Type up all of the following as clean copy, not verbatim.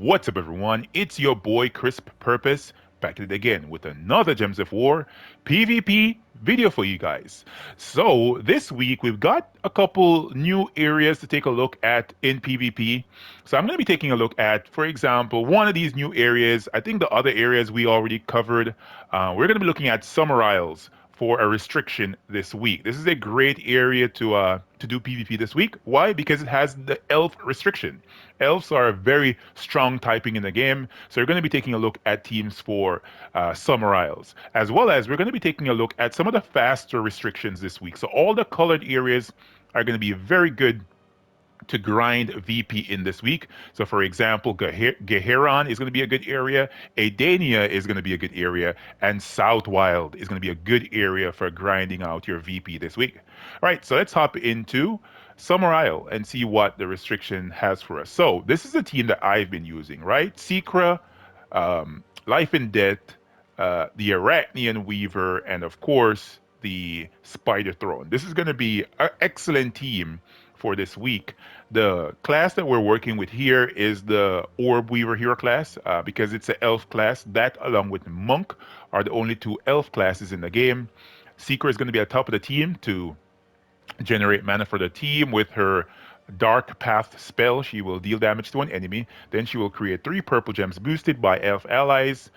What's up, everyone? It's your boy CrispPurpose back at it again with another Gems of War PvP video for you guys. So, this week we've got a couple new areas to take a look at in PvP. So, I'm going to be taking a look at, for example, one of these new areas. I think the other areas we already covered. We're going to be looking at Summer Isles for a restriction this week. This is a great area to do PvP this week. Why? Because it has the elf restriction. Elves are a very strong typing in the game, so we're going to be taking a look at teams for Summer Isles, as well as we're going to be taking a look at some of the faster restrictions this week. So all the colored areas are going to be very good to grind VP in this week. So, for example, Garan is going to be a good area, Adenia is going to be a good area, and South Wild is going to be a good area for grinding out your VP this week. All right, so let's hop into Summer Isle and see what the restriction has for us. So, this is a team that I've been using, right? Secra, Life and Death, the Arachnian Weaver, and of course, the Spider Throne. This is going to be an excellent team for this week. The class that we're working with here is the Orb Weaver hero class because it's an elf class. That, along with Monk, are the only two elf classes in the game. Seeker is going to be at the top of the team to generate mana for the team with her Dark Path spell. She will deal damage to an enemy. Then she will create 3 purple gems boosted by elf allies.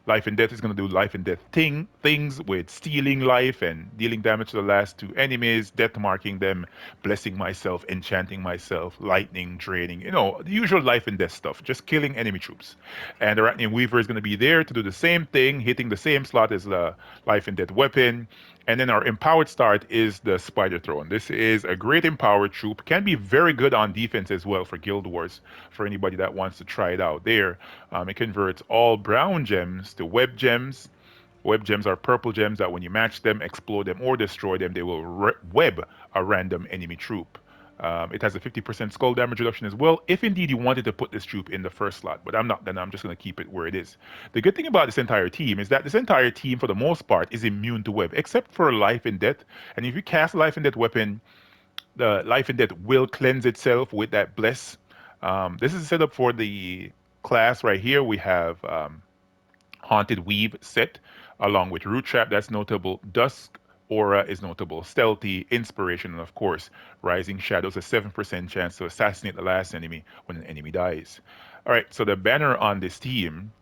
Life and Death is going to do life and death things with stealing life and dealing damage to the last 2 enemies, death marking them, blessing myself, enchanting myself, lightning, draining, the usual life and death stuff, just killing enemy troops. And the Arachnian Weaver is going to be there to do the same thing, hitting the same slot as the life and death weapon. And then our empowered start is the Spider Throne. This is a great empowered troop. Can be very good on defense as well for Guild Wars, for anybody that wants to try it out there. It converts all brown gems to web gems. Web gems are purple gems that when you match them, explode them, or destroy them, they will web a random enemy troop. It has a 50% skull damage reduction as well, if indeed you wanted to put this troop in the first slot. But I'm not, then I'm just going to keep it where it is. The good thing about this entire team is that this entire team, for the most part, is immune to web, except for life and death. And if you cast life and death weapon, the life and death will cleanse itself with that bless. This is set up for the class right here. We have Haunted Weave set, along with Root Trap, that's notable. Dusk Aura is notable. Stealthy, Inspiration, and of course, Rising Shadows, a 7% chance to assassinate the last enemy when an enemy dies. All right, so the banner on this team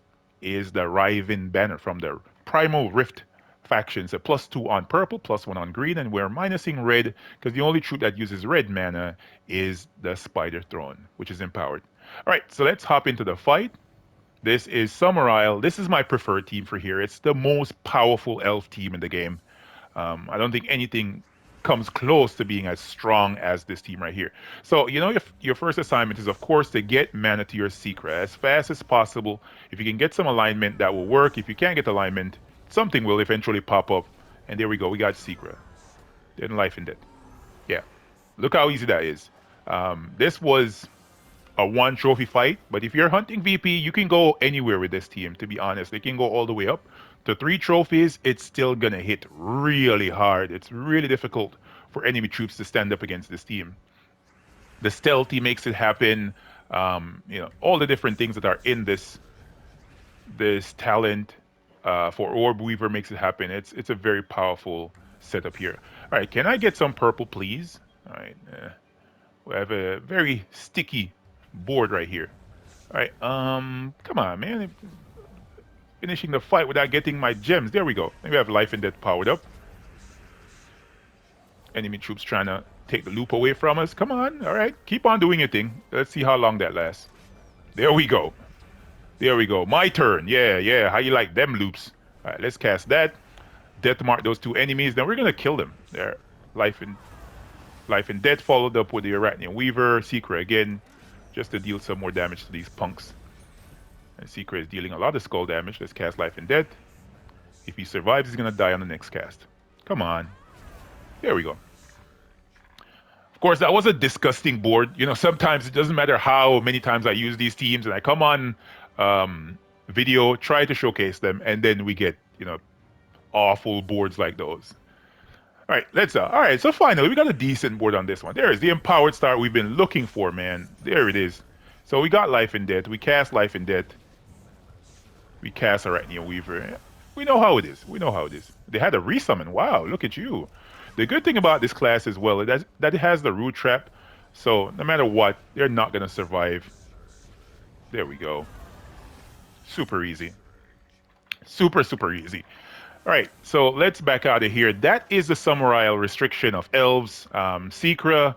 is the Riven banner from the Primal Rift factions. A +2 on purple, +1 on green, and we're minusing red because the only troop that uses red mana is the Spider Throne, which is empowered. All right, so let's hop into the fight. This is Summer Isle. This is my preferred team for here. It's the most powerful elf team in the game. I don't think anything comes close to being as strong as this team right here. So, your first assignment is, of course, to get mana to your secret as fast as possible. If you can get some alignment, that will work. If you can't get alignment, something will eventually pop up. And there we go. We got secret. Then life and death. Yeah. Look how easy that is. This was a 1 trophy fight, but if you're hunting VP, you can go anywhere with this team, to be honest. They can go all the way up to 3 trophies. It's still gonna hit really hard. It's really difficult for enemy troops to stand up against this team. The stealthy makes it happen. All the different things that are in this talent for Orb Weaver makes it happen. It's a very powerful setup here. All right, can I get some purple, please? All right, we have a very sticky board right here. All right, come on, man. Finishing the fight without getting my gems. There we go. Maybe I have life and death powered up. Enemy troops trying to take the loop away from us. Come on. All right, keep on doing your thing. Let's see how long that lasts. There we go. There we go. My turn. Yeah. How you like them loops? All right, let's cast that. Death mark those 2 enemies. Then we're gonna kill them. There. Life and death followed up with the Arachnian Weaver. Secret again, just to deal some more damage to these punks. And Secret is dealing a lot of skull damage. Let's cast Life and Death. If he survives, he's going to die on the next cast. Come on. There we go. Of course, that was a disgusting board. Sometimes it doesn't matter how many times I use these teams and I come on video, try to showcase them, and then we get, awful boards like those. All right, all right, so finally, we got a decent board on this one. There is the empowered start we've been looking for, man. There it is. So we got Life and Death. We cast Life and Death. We cast Arachnia Weaver. We know how it is. We know how it is. They had a resummon. Wow, look at you. The good thing about this class as well is that it has the root trap. So no matter what, they're not gonna survive. There we go. Super easy. Super, super easy. All right, so let's back out of here. That is the Summera restriction of elves, Secra,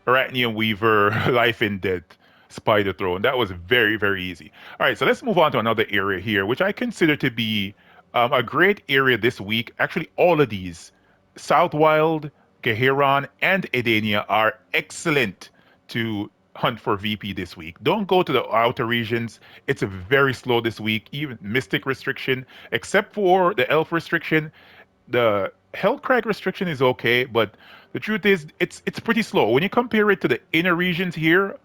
Arachnian Weaver, Life in Death, Spider Throne. That was very, very easy. All right, so let's move on to another area here, which I consider to be a great area this week. Actually, all of these, South Wild, Garan, and Adenia, are excellent to hunt for VP this week. Don't go to the outer regions. It's very slow this week, even Mystic restriction, except for the Elf restriction. The Hellcrag restriction is okay, but the truth is it's pretty slow. When you compare it to the inner regions here,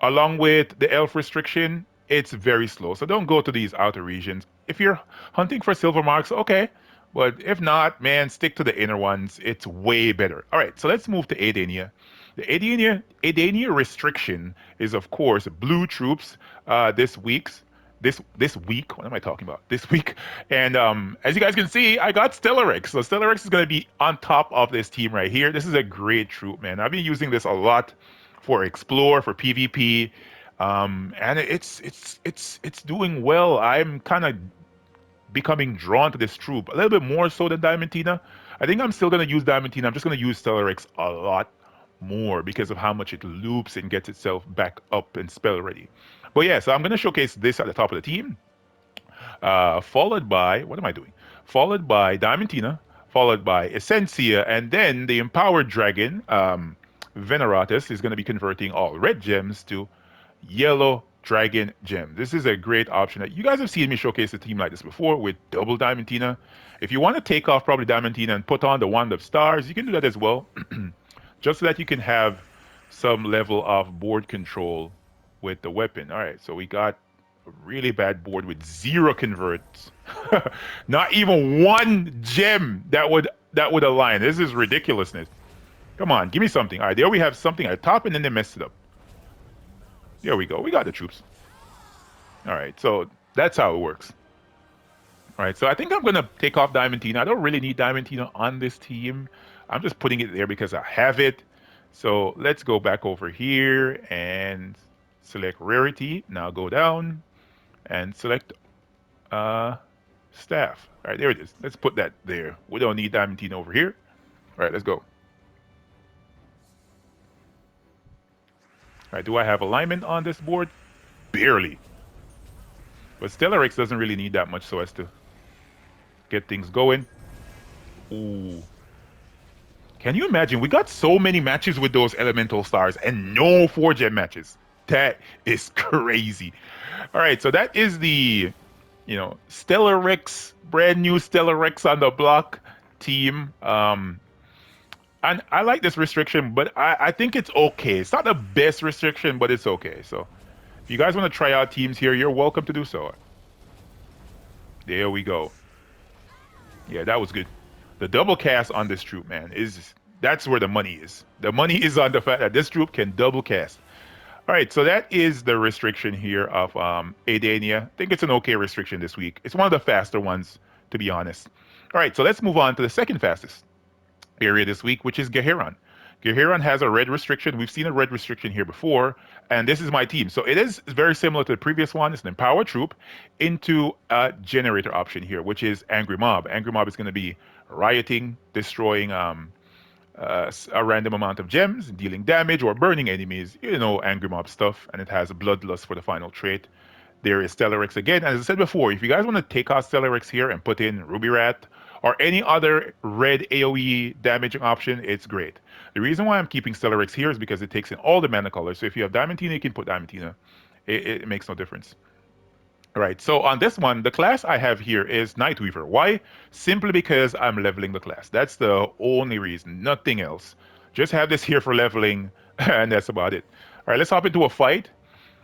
along with the elf restriction, it's very slow. So don't go to these outer regions. If you're hunting for silver marks, okay. But if not, man, stick to the inner ones. It's way better. All right, so let's move to Adenia. The Adenia restriction is, of course, blue troops this week. What am I talking about? This week, and as you guys can see, I got Stellarex. So Stellarex is going to be on top of this team right here. This is a great troop, man. I've been using this a lot for Explore, for PvP, and it's doing well. I'm kind of becoming drawn to this troop a little bit more so than Diamantina. I think I'm still going to use Diamantina. I'm just going to use Stellarex a lot more because of how much it loops and gets itself back up and spell ready. But yeah, so I'm going to showcase this at the top of the team, followed by, what am I doing? Followed by Diamantina, followed by Essentia, and then the Empowered Dragon, Veneratus, is going to be converting all red gems to yellow dragon gem. This is a great option. You guys have seen me showcase a team like this before with double Diamantina. If you want to take off probably Diamantina and put on the Wand of Stars, you can do that as well. Just so that you can have some level of board control with the weapon. All right, so we got a really bad board with 0 converts. Not even 1 gem that would align. This is ridiculousness. Come on, give me something. All right, there we have something at the top, and then they messed it up. There we go. We got the troops. All right, so that's how it works. All right, so I think I'm going to take off Diamantina. I don't really need Diamantina on this team. I'm just putting it there because I have it. So let's go back over here and select Rarity. Now go down and select Staff. All right, there it is. Let's put that there. We don't need Diamantina over here. All right, let's go. All right, do I have alignment on this board? Barely. But Stellarex doesn't really need that much so as to get things going. Ooh. Can you imagine? We got so many matches with those elemental stars and no 4-gem matches. That is crazy. All right, so that is the, Stellarex, brand new Stellarex on the block team. And I like this restriction, but I think it's okay. It's not the best restriction, but it's okay. So if you guys want to try out teams here, you're welcome to do so. There we go. Yeah, that was good. The double cast on this troop, man, that's where the money is. The money is on the fact that this troop can double cast. All right, so that is the restriction here of Adenia. I think it's an okay restriction this week. It's one of the faster ones, to be honest. All right, so let's move on to the second fastest area this week, which is Garan. Garan has a red restriction. We've seen a red restriction here before, and this is my team. So it is very similar to the previous one. It's an Empower Troop into a generator option here, which is Angry Mob. Angry Mob is going to be rioting, destroying a random amount of gems, dealing damage, or burning enemies. Angry Mob stuff, and it has Bloodlust for the final trait. There is Stellarex again. As I said before, if you guys want to take out Stellarex here and put in Ruby Rat or any other red AoE damaging option, it's great. The reason why I'm keeping Stellarex here is because it takes in all the mana colors. So if you have Diamantina, you can put Diamantina. It makes no difference. All right, so on this one, the class I have here is Nightweaver. Why? Simply because I'm leveling the class. That's the only reason, nothing else. Just have this here for leveling, and that's about it. All right, let's hop into a fight.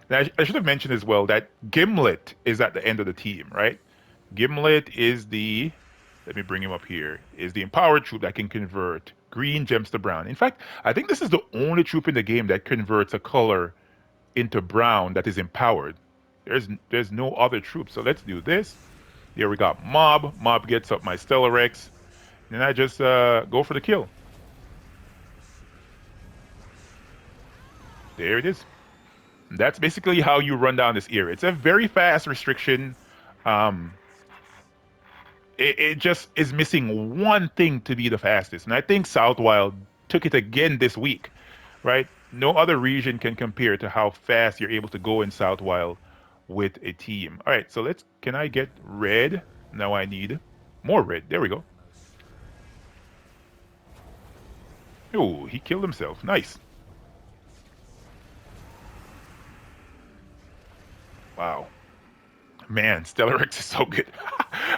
Now, I should have mentioned as well that Gimlet is at the end of the team, right? Gimlet is let me bring him up here, is the Empowered Troop that can convert green gems to brown. In fact, I think this is the only troop in the game that converts a color into brown that is empowered. There's no other troops. So let's do this. There we got mob. Mob gets up my Stellarex. And I just go for the kill. There it is. That's basically how you run down this area. It's a very fast restriction. Um, it just is missing one thing to be the fastest. And I think Southwild took it again this week, right? No other region can compare to how fast you're able to go in Southwild with a team. All right, so can I get red? Now I need more red. There we go. Oh, he killed himself. Nice. Wow. Man, Stellarex is so good.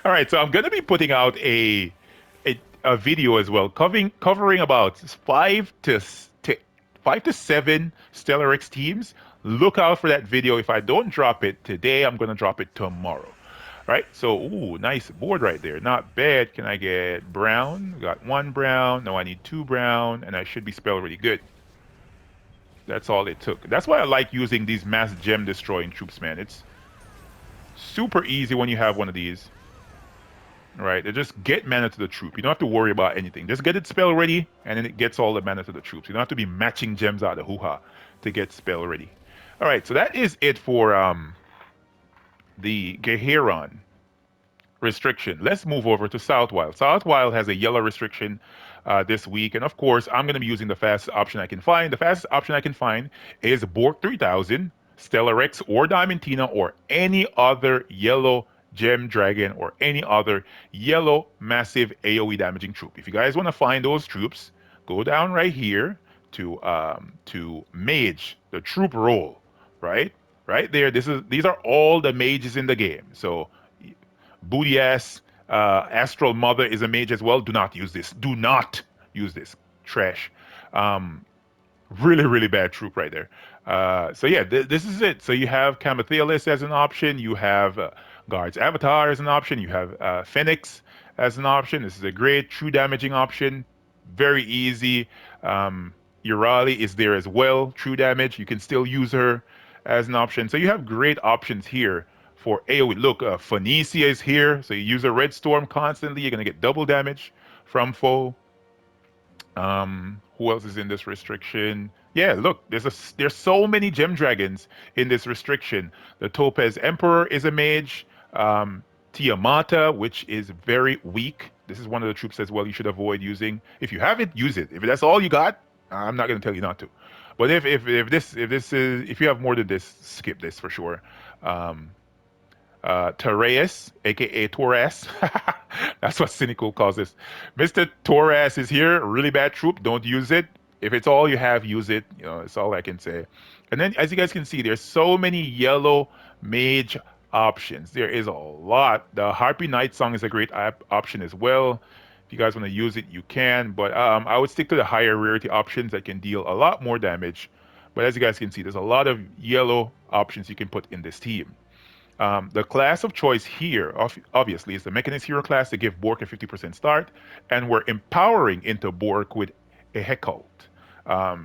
All right, so I'm gonna be putting out a video as well, covering about five to seven Stellarex teams. Look out for that video. If I don't drop it today, I'm gonna drop it tomorrow. Right? So, ooh, nice board right there. Not bad. Can I get brown? Got one brown. No, I need two brown, and I should be spell really good. That's all it took. That's why I like using these mass gem destroying troops, man. It's super easy when you have one of these. Right? They just get mana to the troop. You don't have to worry about anything. Just get it spell ready, and then it gets all the mana to the troops. You don't have to be matching gems out of hoo-ha to get spell ready. All right, so that is it for the Garan restriction. Let's move over to Southwild. Southwild has a yellow restriction this week, and of course, I'm going to be using the fastest option I can find. The fastest option I can find is Bork 3000, Stellarex, or Diamantina, or any other yellow Gem Dragon, or any other yellow massive AoE damaging troop. If you guys want to find those troops, go down right here to Mage, the troop role, right? Right there. These are all the mages in the game. So Booty Ass, Astral Mother is a mage as well. Do not use this. Do not use this. Trash. Really, really bad troop right there. So yeah, this is it. So you have Camathelis as an option. You have Guard's Avatar as an option. You have Phoenix as an option. This is a great true damaging option. Very easy. Urali is there as well. True damage. You can still use her as an option. So you have great options here for AoE. Look, Phoenicia is here. So you use a Red Storm constantly. You're going to get double damage from foe. Who else is in this restriction? Yeah, look, there's so many gem dragons in this restriction. The Topaz Emperor is a mage. Tiamata, which is very weak. This is one of the troops as well you should avoid using. If you have it, use it. If that's all you got, I'm not going to tell you not to. But if you have more than this, skip this for sure. Tereus, aka Torres. That's what Cynical calls this. Mr. Torres is here. Really bad troop. Don't use it. If it's all you have, use it. You know, that's all I can say. And then, as you guys can see, there's so many yellow mage options. There is a lot. The Harpy Night Song is a great option as well. If you guys want to use it, you can. But I would stick to the higher rarity options that can deal a lot more damage. But as you guys can see, there's a lot of yellow options you can put in this team. The class of choice here, obviously, is the Mechanist Hero class to give Bork a 50% start, and we're empowering into Bork with a Hecault.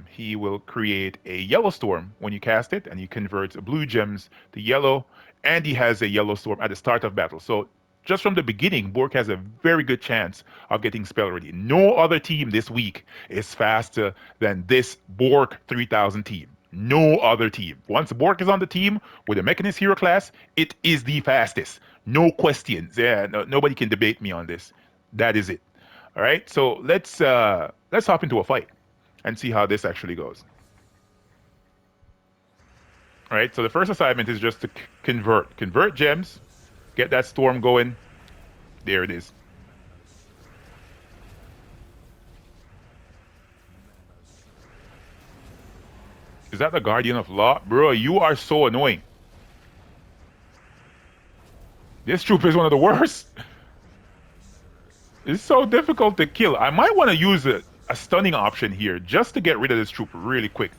He will create a Yellow Storm when you cast it, and he converts blue gems to yellow, and he has a Yellow Storm at the start of battle. So just from the beginning, Bork has a very good chance of getting spell ready. No other team this week is faster than this Bork 3000 team. No other team. Once Bork is on the team with a Mechanist Hero class, it is the fastest. No questions. Yeah, nobody can debate me on this. That is it. All right. So let's hop into a fight and see how this actually goes. All right. So the first assignment is just to convert gems, get that storm going. There it is. Is that the Guardian of Law? Bro, you are so annoying. This troop is one of the worst. It's so difficult to kill. I might want to use a stunning option here just to get rid of this troop really quick.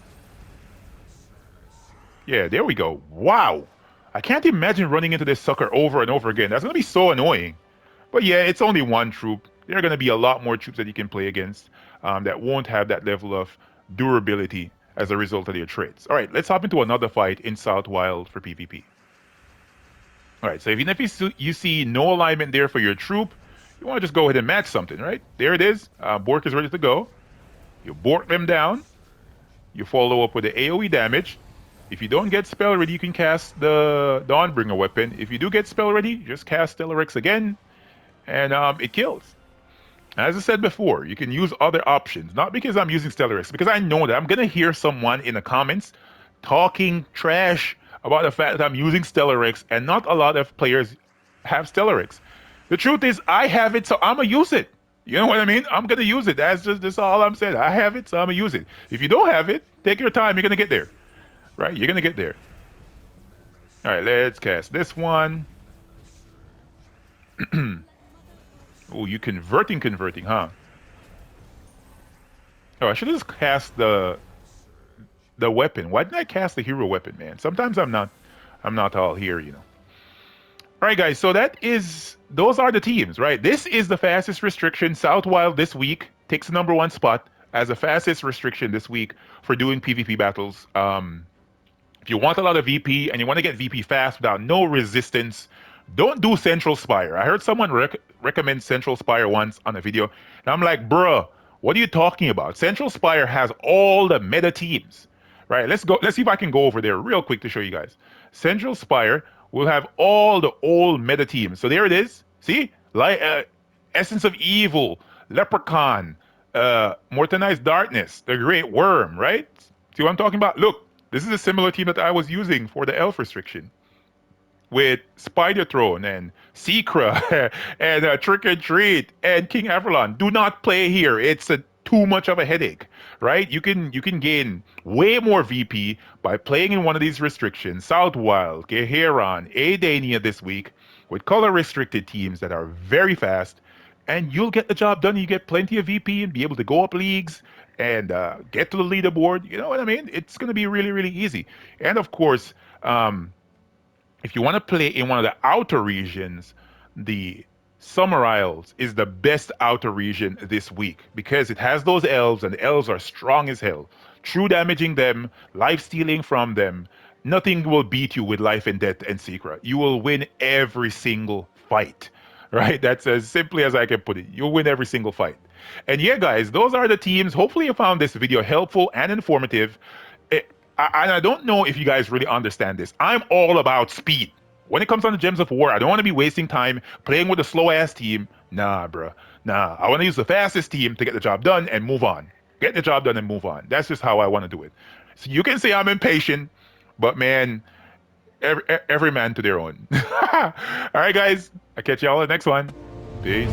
Yeah, there we go. Wow. I can't imagine running into this sucker over and over again. That's going to be so annoying. But yeah, it's only one troop. There are going to be a lot more troops that you can play against that won't have that level of durability as a result of their traits. All right, let's hop into another fight in South Wild for PvP. All right, so even if you see no alignment there for your troop, you want to just go ahead and match something, right? There it is. Bork is ready to go. You bork them down. You follow up with the AoE damage. If you don't get spell ready, you can cast the Dawnbringer weapon. If you do get spell ready, just cast Stellarex again, and it kills. As I said before, you can use other options. Not because I'm using Stellarex, because I know that I'm gonna hear someone in the comments talking trash about the fact that I'm using Stellarex, and not a lot of players have Stellarex. The truth is, I have it, so I'm gonna use it. You know what I mean? I'm gonna use it. That's all I'm saying. I have it, so I'm gonna use it. If you don't have it, take your time. You're gonna get there, right? You're gonna get there. All right, let's cast this one. Oh, you converting, huh? Oh, I should have just cast the weapon. Why didn't I cast the hero weapon, man? Sometimes I'm not all here, you know. All right, guys. So those are the teams, right? This is the fastest restriction. South Wild this week takes the #1 spot as the fastest restriction this week for doing PvP battles. If you want a lot of VP and you want to get VP fast without no resistance, don't do Central Spire. I heard someone recommend Central Spire once on a video, and I'm like, bruh, what are you talking about? Central Spire has all the meta teams, right? Let's go. Let's see if I can go over there real quick to show you guys. Central Spire will have all the old meta teams. So there it is. See, like Essence of Evil, Leprechaun, Mortonized Darkness, the Great Worm, right? See what I'm talking about? Look, this is a similar team that I was using for the elf restriction with Spider Throne and Secra and Trick or Treat and King Avalon. Do not play here. It's too much of a headache, right? You can gain way more VP by playing in one of these restrictions. South Wild, Garan, Adenia this week with color restricted teams that are very fast, and you'll get the job done. You get plenty of VP and be able to go up leagues and get to the leaderboard. You know what I mean? It's going to be really, really easy. And of course, if you want to play in one of the outer regions, the Summer Isles is the best outer region this week because it has those elves, and the elves are strong as hell. True damaging them, life stealing from them. Nothing will beat you with life and death and secret. You will win every single fight, right? That's as simply as I can put it. You'll win every single fight. And yeah, guys, those are the teams. Hopefully you found this video helpful and informative. And I don't know if you guys really understand this. I'm all about speed. When it comes on the Gems of War, I don't want to be wasting time playing with a slow-ass team. Nah, bruh. Nah. I want to use the fastest team to get the job done and move on. Get the job done and move on. That's just how I want to do it. So you can say I'm impatient, but man, every man to their own. All right, guys. I'll catch y'all in the next one. Peace.